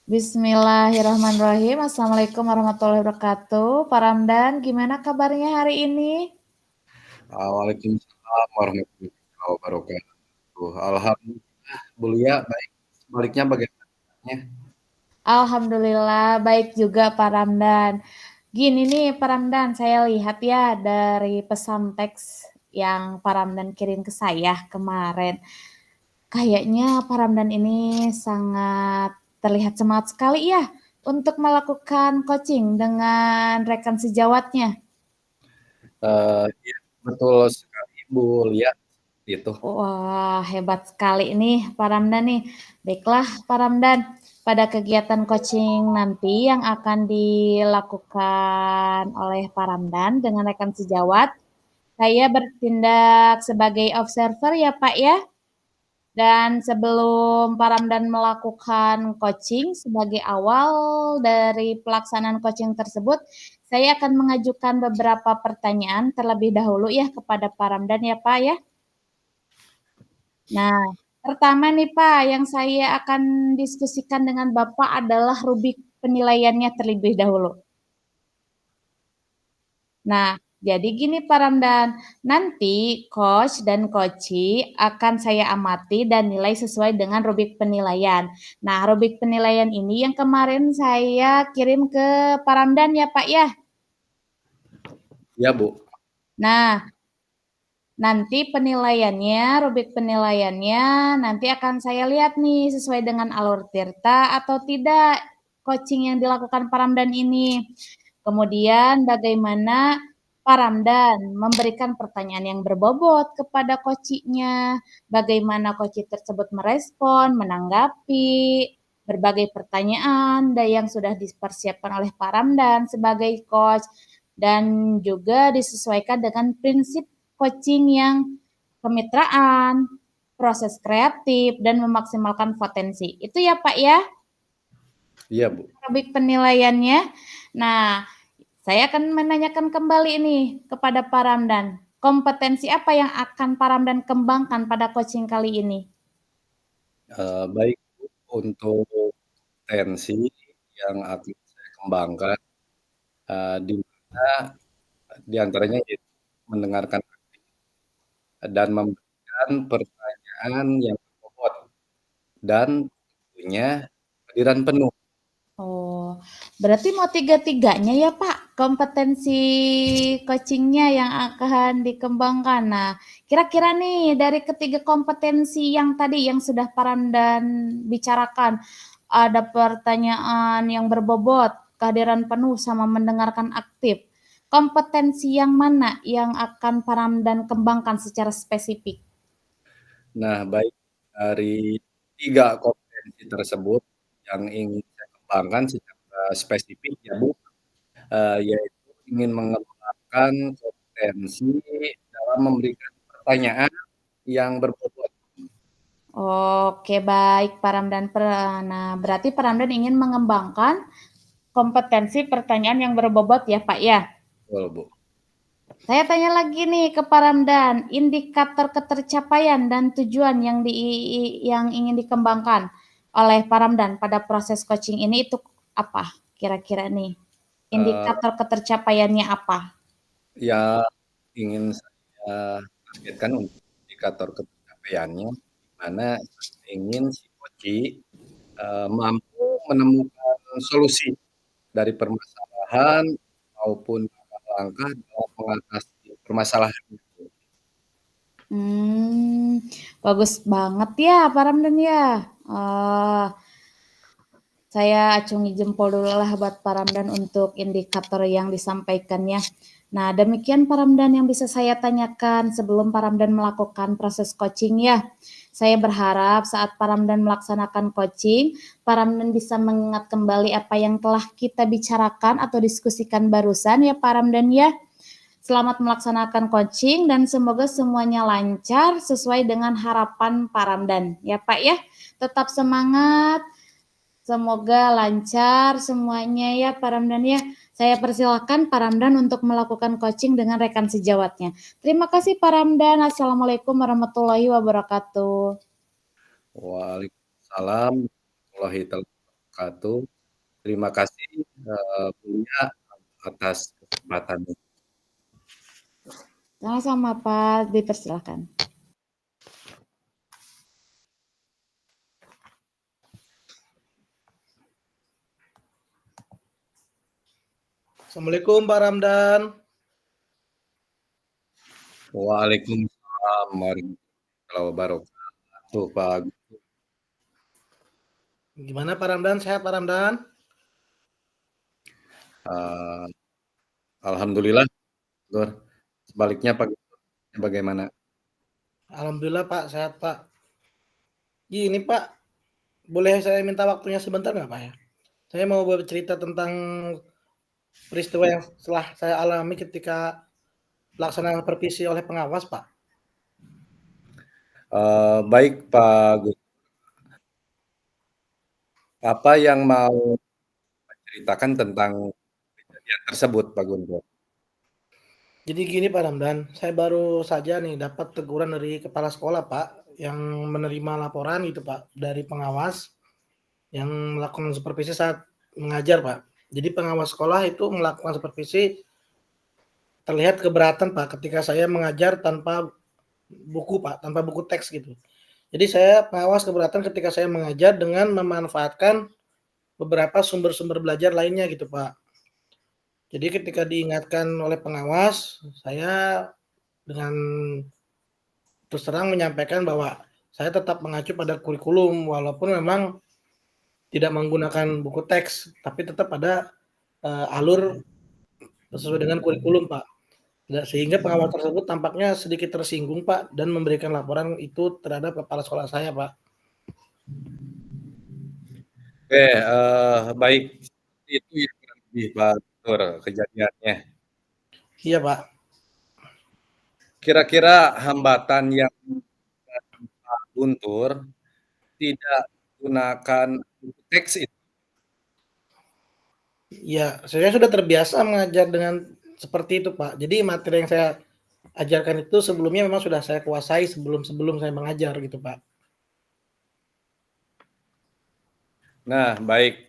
Bismillahirrahmanirrahim. Assalamualaikum warahmatullahi wabarakatuh. Pak Ramdan, gimana kabarnya hari ini? Waalaikumsalam warahmatullahi wabarakatuh. Alhamdulillah, Bulia baik. Sebaliknya bagaimana? Alhamdulillah, baik juga Pak Ramdan. Gini nih Pak Ramdan, saya lihat ya dari pesan teks yang Pak Ramdan kirim ke saya kemarin. Kayaknya Pak Ramdan ini sangat terlihat semangat sekali ya untuk melakukan coaching dengan rekan sejawatnya. Iya, betul sekali, Bulia. Itu. Wah, hebat sekali nih Pak Ramdan nih. Baiklah Pak Ramdan, pada kegiatan coaching nanti yang akan dilakukan oleh Pak Ramdan dengan rekan sejawat, saya bertindak sebagai observer ya Pak ya. Dan sebelum Pak Ramdan melakukan coaching sebagai awal dari pelaksanaan coaching tersebut, saya akan mengajukan beberapa pertanyaan terlebih dahulu ya kepada Pak Ramdan ya Pak ya. Nah, pertama nih Pak, yang saya akan diskusikan dengan Bapak adalah rubrik penilaiannya terlebih dahulu. Nah, jadi gini Pak Ramdan, nanti coach dan coachee akan saya amati dan nilai sesuai dengan rubrik penilaian. Nah, rubrik penilaian ini yang kemarin saya kirim ke Pak Ramdan ya Pak ya. Ya, Bu. Nah, nanti penilaiannya, rubrik penilaiannya nanti akan saya lihat nih sesuai dengan alur tirta atau tidak coaching yang dilakukan Pak Ramdan ini. Kemudian bagaimana Pak Ramdan memberikan pertanyaan yang berbobot kepada coachingnya, bagaimana coaching tersebut merespon, menanggapi berbagai pertanyaan yang sudah dipersiapkan oleh Pak Ramdan sebagai coach dan juga disesuaikan dengan prinsip coaching yang kemitraan, proses kreatif, dan memaksimalkan potensi. Itu ya Pak ya, Iya, Bu. rubrik penilaiannya. Nah, saya akan menanyakan kembali nih kepada Pak Ramdan. Kompetensi apa yang akan Pak Ramdan kembangkan pada coaching kali ini? Baik, Bu. Untuk tensi yang akan saya kembangkan, di mana di antaranya yaitu mendengarkan dan memberikan pertanyaan yang berbobot dan tentunya kehadiran penuh. Oh, berarti mau tiga-tiganya ya Pak, kompetensi coachingnya yang akan dikembangkan. Nah, kira-kira nih dari ketiga kompetensi yang tadi yang sudah Pak Ramdan bicarakan, ada pertanyaan yang berbobot, kehadiran penuh, sama mendengarkan aktif. Kompetensi yang mana yang akan Pak Ramdan kembangkan secara spesifik? Nah, baik dari 3 kompetensi tersebut yang ingin saya kembangkan secara spesifik ya, Bu, yaitu ingin mengembangkan kompetensi dalam memberikan pertanyaan yang berbobot. Oke, baik Pak Ramdan. Nah, berarti Pak Ramdan ingin mengembangkan kompetensi pertanyaan yang berbobot ya Pak ya. Betul, Bu. Saya tanya lagi nih ke Pak Ramdan, indikator ketercapaian dan tujuan yang ingin dikembangkan oleh Pak Ramdan pada proses coaching ini itu apa? Kira-kira nih, Eee, indikator ketercapaiannya apa? yang ingin saya targetkan untuk indikator pencapaiannya, di mana saya ingin si koci, mampu menemukan solusi dari permasalahan maupun langkah-langkah dalam mengatasi permasalahan itu. Bagus banget ya Pak Ramdan ya. Oh, saya acungi jempol dulu lah buat Pak Ramdan untuk indikator yang disampaikannya. Nah, demikian Pak Ramdan yang bisa saya tanyakan sebelum Pak Ramdan melakukan proses coaching ya. Saya berharap saat Pak Ramdan melaksanakan coaching, Pak Ramdan bisa mengingat kembali apa yang telah kita bicarakan atau diskusikan barusan ya Pak Ramdan ya. Selamat melaksanakan coaching dan semoga semuanya lancar sesuai dengan harapan Pak Ramdan ya Pak ya. Tetap semangat, semoga lancar semuanya ya Pak Ramdan ya. Saya persilahkan Pak Ramdan untuk melakukan coaching dengan rekan sejawatnya. Terima kasih Pak Ramdan. Assalamualaikum warahmatullahi wabarakatuh. Waalaikumsalam warahmatullahi wabarakatuh. wabarakatuh. Terima kasih, Buya, atas kesempatannya. Sama-sama Pak, dipersilakan. Assalamualaikum Pak Ramdan. Waalaikumsalam warahmatullahi wabarakatuh, Pak. Gimana Pak Ramdan? Sehat Pak Ramdan? Alhamdulillah, Gur. Sebaliknya Pak, bagaimana? Alhamdulillah Pak, sehat Pak. Gini Pak, boleh saya minta waktunya sebentar nggak Pak ya? Saya mau bercerita tentang peristiwa yang setelah saya alami ketika pelaksanaan supervisi oleh pengawas Pak. Baik Pak Gus. Apa yang mau ceritakan tentang kejadian tersebut, Pak Guntur? Jadi gini Pak Ramdan, saya baru saja nih dapat teguran dari kepala sekolah Pak, yang menerima laporan gitu Pak, dari pengawas yang melakukan supervisi saat mengajar Pak. Jadi pengawas sekolah itu melakukan supervisi terlihat keberatan Pak ketika saya mengajar tanpa buku Pak, tanpa buku teks gitu. Jadi saya pengawas keberatan ketika saya mengajar dengan memanfaatkan beberapa sumber-sumber belajar lainnya gitu Pak. Jadi ketika diingatkan oleh pengawas, saya dengan terus terang menyampaikan bahwa saya tetap mengacu pada kurikulum walaupun memang tidak menggunakan buku teks, tapi tetap ada alur sesuai dengan kurikulum Pak. Sehingga pengawas tersebut tampaknya sedikit tersinggung Pak dan memberikan laporan itu terhadap kepala sekolah saya Pak. Oke, baik. Itu ya kurang lebih Pak Guntur kejadiannya. Iya Pak. Kira-kira hambatan yang Pak Guntur tidak gunakan buku teks itu. Ya, saya sudah terbiasa mengajar dengan seperti itu, Pak. Jadi materi yang saya ajarkan itu sebelumnya memang sudah saya kuasai sebelum saya mengajar gitu, Pak. Nah, baik.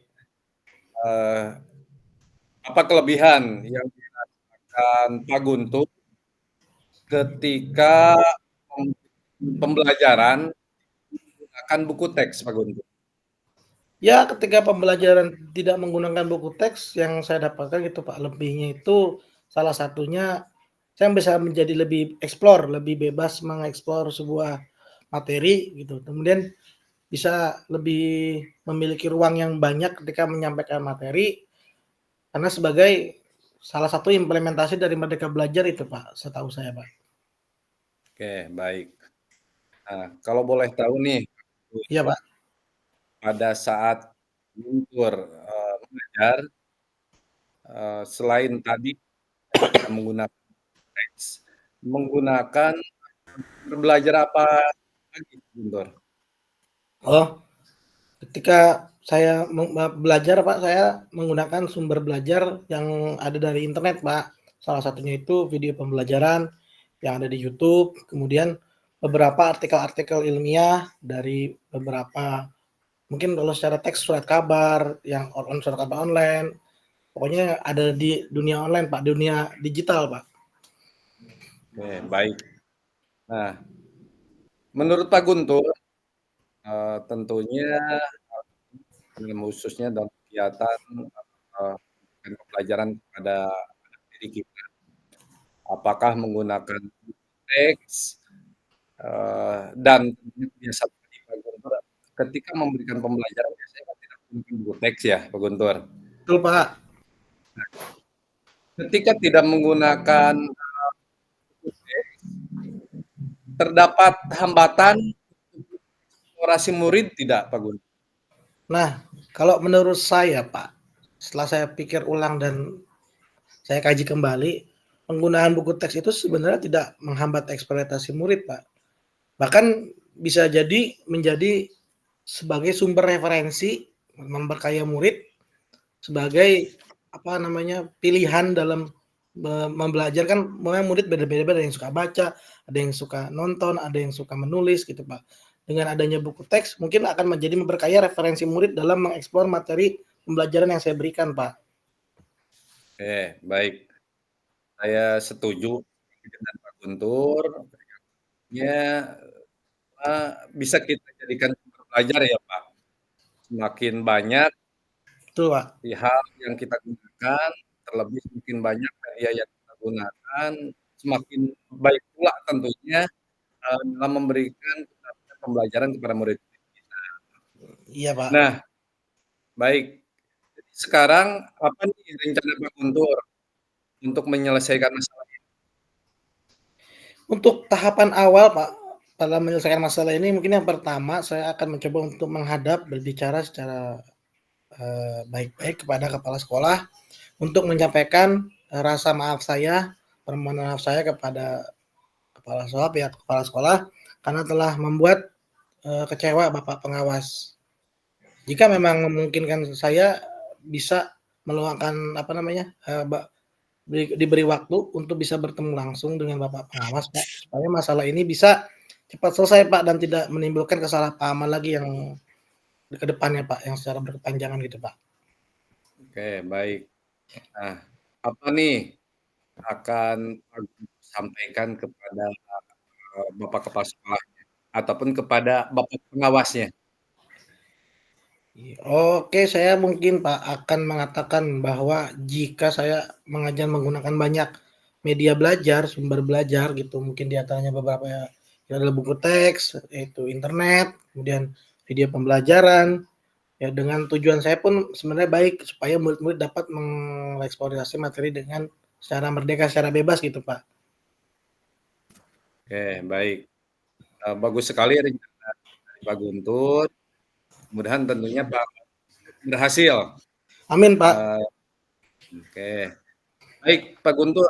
Apa kelebihan yang dirasakan Pak Guntur ketika pembelajaran menggunakan buku teks, Pak Guntur? Ya, ketika pembelajaran tidak menggunakan buku teks yang saya dapatkan gitu, Pak, lebihnya itu salah satunya saya bisa menjadi lebih explore, lebih bebas mengeksplor sebuah materi gitu. Kemudian bisa lebih memiliki ruang yang banyak ketika menyampaikan materi karena sebagai salah satu implementasi dari Merdeka Belajar itu, Pak, setahu saya, Pak. Oke, baik. Nah, kalau boleh tahu nih, Iya, Pak. pada saat Guntur mengajar, selain tadi tidak menggunakan teks, menggunakan belajar apa lagi, Guntur? Oh, ketika saya belajar, Pak, saya menggunakan sumber belajar yang ada dari internet, Pak. Salah satunya itu video pembelajaran yang ada di YouTube, kemudian beberapa artikel-artikel ilmiah dari beberapa mungkin kalau secara teks surat kabar yang surat kabar online, pokoknya ada di dunia online, Pak, dunia digital, Pak. Oke, baik. Nah, menurut Pak Guntur, tentunya khususnya dalam kegiatan pembelajaran kepada anak didik kita, apakah menggunakan teks dan biasa tadi Pak Guntur ketika memberikan pembelajaran biasanya kan tidak menggunakan buku teks ya, Pak Guntur. Betul, Pak. Ketika tidak menggunakan buku teks, terdapat hambatan eksplorasi murid tidak, Pak Guntur? Nah, kalau menurut saya, Pak, setelah saya pikir ulang dan saya kaji kembali, penggunaan buku teks itu sebenarnya tidak menghambat eksploitasi murid, Pak. Bahkan bisa jadi menjadi sebagai sumber referensi memperkaya murid sebagai apa namanya pilihan dalam membelajar kan memang murid beda-beda, ada yang suka baca, ada yang suka nonton, ada yang suka menulis gitu Pak. dengan adanya buku teks mungkin akan menjadi memperkaya referensi murid dalam mengeksplor materi pembelajaran yang saya berikan, Pak. Oke, baik. Saya setuju dengan Pak Guntur. Ya, bisa kita jadikan sumber belajar ya, Pak. Semakin banyak Betul, Pak. hal yang kita gunakan, terlebih semakin banyak media yang kita gunakan, semakin baik pula tentunya dalam memberikan pembelajaran kepada murid kita. Iya, Pak. Nah, baik. Jadi sekarang apa nih rencana Pak Guntur untuk menyelesaikan masalah ini? Untuk tahapan awal, Pak, dalam menyelesaikan masalah ini mungkin yang pertama saya akan mencoba untuk menghadap berbicara secara baik-baik kepada kepala sekolah untuk menyampaikan rasa maaf saya, permohonan maaf saya kepada kepala sekolah, pihak kepala sekolah karena telah membuat kecewa Bapak pengawas. Jika memang memungkinkan saya bisa meluangkan apa namanya diberi waktu untuk bisa bertemu langsung dengan Bapak pengawas, Pak, supaya masalah ini bisa cepat selesai, Pak, dan tidak menimbulkan kesalahpahaman lagi yang ke depannya, Pak, yang secara berkepanjangan gitu, Pak. Oke, baik. Nah, apa nih akan Pak Guntur sampaikan kepada Bapak kepala sekolahnya ataupun kepada Bapak pengawasnya? Oke, saya mungkin, Pak, akan mengatakan bahwa jika saya mengajar menggunakan banyak media belajar, sumber belajar gitu, mungkin di antaranya beberapa ya adalah buku teks, yaitu internet, kemudian video pembelajaran, ya dengan tujuan saya pun sebenarnya baik supaya murid-murid dapat mengeksplorasi materi dengan secara merdeka, secara bebas gitu, Pak. Oke, baik. Bagus sekali rencana dari Pak Guntur. Mudah-mudahan tentunya Pak berhasil. Amin, Pak. Oke, baik Pak Guntur.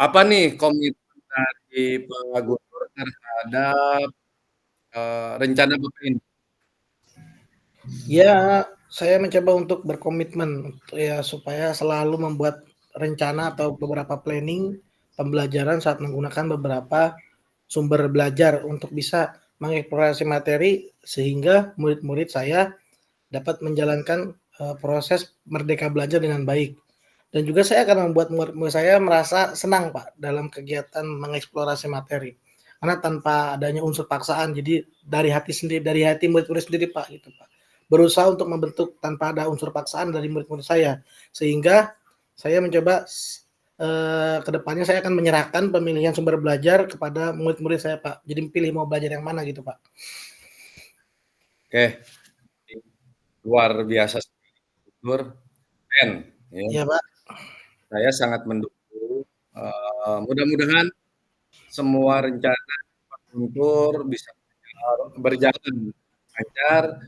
Apa nih komitmen dari Pak Guntur terhadap rencana Bapak ini? Ya, saya mencoba untuk berkomitmen ya supaya selalu membuat rencana atau beberapa planning pembelajaran saat menggunakan beberapa sumber belajar untuk bisa mengeksplorasi materi sehingga murid-murid saya dapat menjalankan proses merdeka belajar dengan baik. Dan juga saya akan membuat murid-murid saya merasa senang, Pak, dalam kegiatan mengeksplorasi materi. Karena tanpa adanya unsur paksaan, jadi dari hati sendiri, dari hati murid-murid sendiri, Pak, gitu, Pak. Berusaha untuk membentuk tanpa ada unsur paksaan dari murid-murid saya. Sehingga saya mencoba ke depannya saya akan menyerahkan pemilihan sumber belajar kepada murid-murid saya, Pak. Jadi pilih mau belajar yang mana gitu, Pak. Oke, luar biasa Guntur. Keren, ya. Iya, Pak. Saya sangat mendukung. Mudah-mudahan semua rencana Pak Guntur bisa berjalan lancar,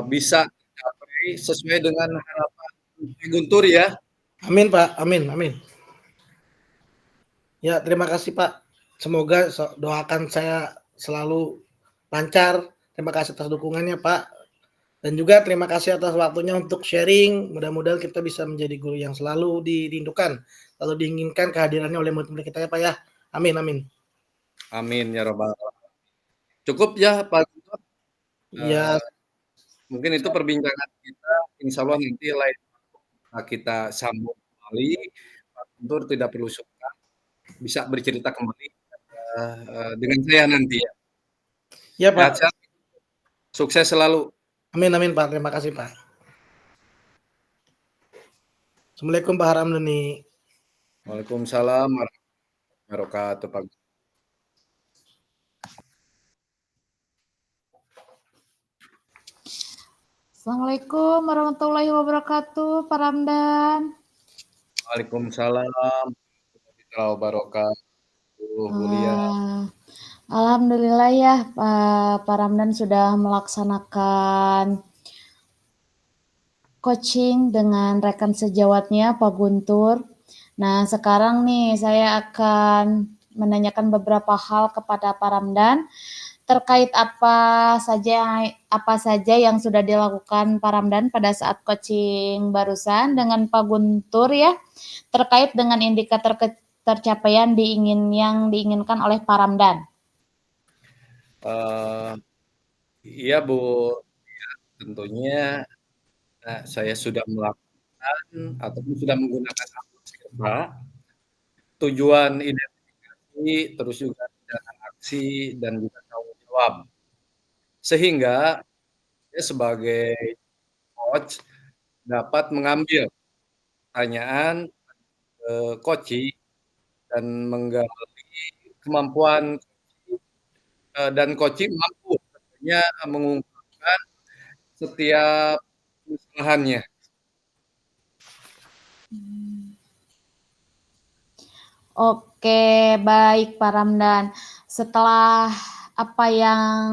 bisa tercapai sesuai dengan harapan Pak Guntur ya. Amin, Pak. Amin, amin. Ya, terima kasih, Pak. Semoga doakan saya selalu lancar. Terima kasih atas dukungannya, Pak. Dan juga terima kasih atas waktunya untuk sharing. Mudah-mudahan kita bisa menjadi guru yang selalu dirindukan, selalu diinginkan kehadirannya oleh murid-murid kita ya, Pak ya. Amin, amin. Amin ya robbal alamin. Cukup ya Pak Guntur. Ya, Mungkin itu perbincangan kita. Insya Allah nanti lain kita sambung kembali. Pak Guntur tidak perlu sungkan, bisa bercerita kembali dengan saya nanti ya. ya Pak. Sehat-sehat, sukses selalu. Amin, amin Pak. Terima kasih Pak. Assalamualaikum Pak Haramdani. Waalaikumsalam warahmatullahi wabarakatuh Pak. Assalamualaikum warahmatullahi wabarakatuh, Pak Ramdan. Waalaikumsalam warahmatullahi wabarakatuh, Bu Lia. Alhamdulillah ya, Pak Ramdan sudah melaksanakan coaching dengan rekan sejawatnya Pak Guntur. Nah, sekarang nih saya akan menanyakan beberapa hal kepada Pak Ramdan terkait apa saja yang sudah dilakukan Pak Ramdan pada saat coaching barusan dengan Pak Guntur ya, terkait dengan indikator tercapaian yang diinginkan oleh Pak Ramdan. Eee, iya, Bu, iya, tentunya, saya sudah melakukan ataupun sudah menggunakan akun Tirta, tujuan identifikasi, terus juga tindakan aksi dan juga tanggung jawab. Sehingga saya sebagai coach dapat mengambil pertanyaan, coaching dan menggali kemampuan coaching, dan coaching mampu tentunya mengungkapkan setiap kesalahannya. Oke, baik Pak Ramdan. Setelah apa yang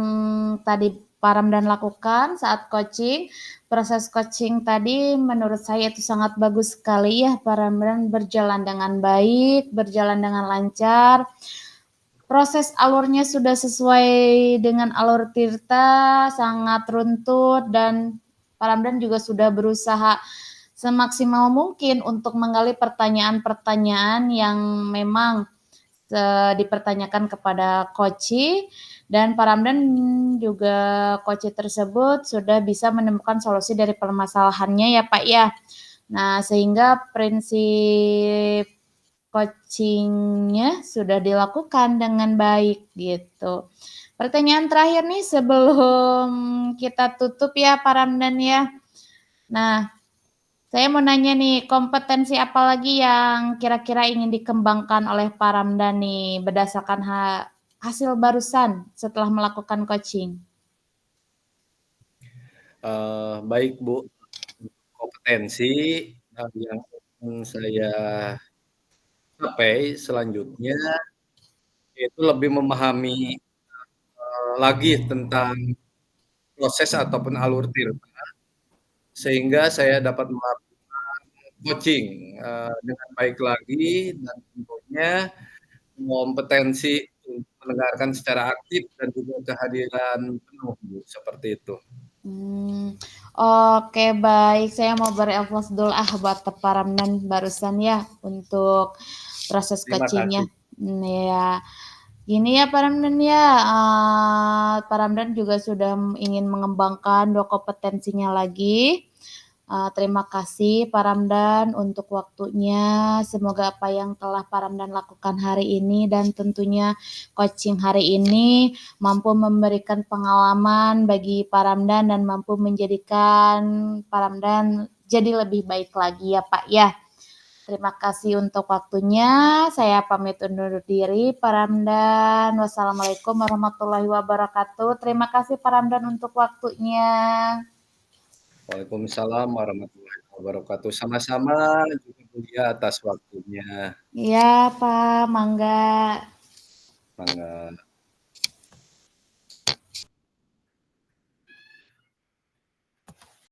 tadi Pak Ramdan lakukan saat coaching, proses coaching tadi menurut saya itu sangat bagus sekali ya Pak Ramdan, berjalan dengan baik, berjalan dengan lancar. Proses alurnya sudah sesuai dengan alur Tirta, sangat runtut dan Pak Ramdan juga sudah berusaha semaksimal mungkin untuk menggali pertanyaan-pertanyaan yang memang dipertanyakan kepada coach dan Pak Ramdan juga coach tersebut sudah bisa menemukan solusi dari permasalahannya ya Pak ya. Nah, sehingga prinsip coachingnya sudah dilakukan dengan baik gitu. Pertanyaan terakhir nih sebelum kita tutup ya Pak Ramdan ya. Nah, saya mau nanya nih, kompetensi apa lagi yang kira-kira ingin dikembangkan oleh Pak Ramdan nih berdasarkan hasil barusan setelah melakukan coaching? Baik, Bu, kompetensi, yang ingin saya capai selanjutnya yaitu lebih memahami, lagi tentang proses ataupun alur Tirta, sehingga saya dapat melakukan coaching, dengan baik lagi dan tentunya kompetensi untuk mendengarkan secara aktif dan juga kehadiran penuh, Bu, seperti itu. Oke baik, saya mau berelfos dulu buat Pak Ramdan barusan ya untuk proses Terima coachingnya. kasih. Ya, gini ya Pak Ramdan ya, Pak Ramdan juga sudah ingin mengembangkan 2 kompetensinya lagi. Terima kasih Pak Ramdan untuk waktunya. Semoga apa yang telah Pak Ramdan lakukan hari ini dan tentunya coaching hari ini mampu memberikan pengalaman bagi Pak Ramdan dan mampu menjadikan Pak Ramdan jadi lebih baik lagi ya Pak ya. Terima kasih untuk waktunya. Saya pamit undur diri Pak Ramdan. Wassalamualaikum warahmatullahi wabarakatuh. Terima kasih Pak Ramdan untuk waktunya. Waalaikumsalam warahmatullahi wabarakatuh. Sama-sama juga Buya atas waktunya. Iya Pak, mangga. Mangga.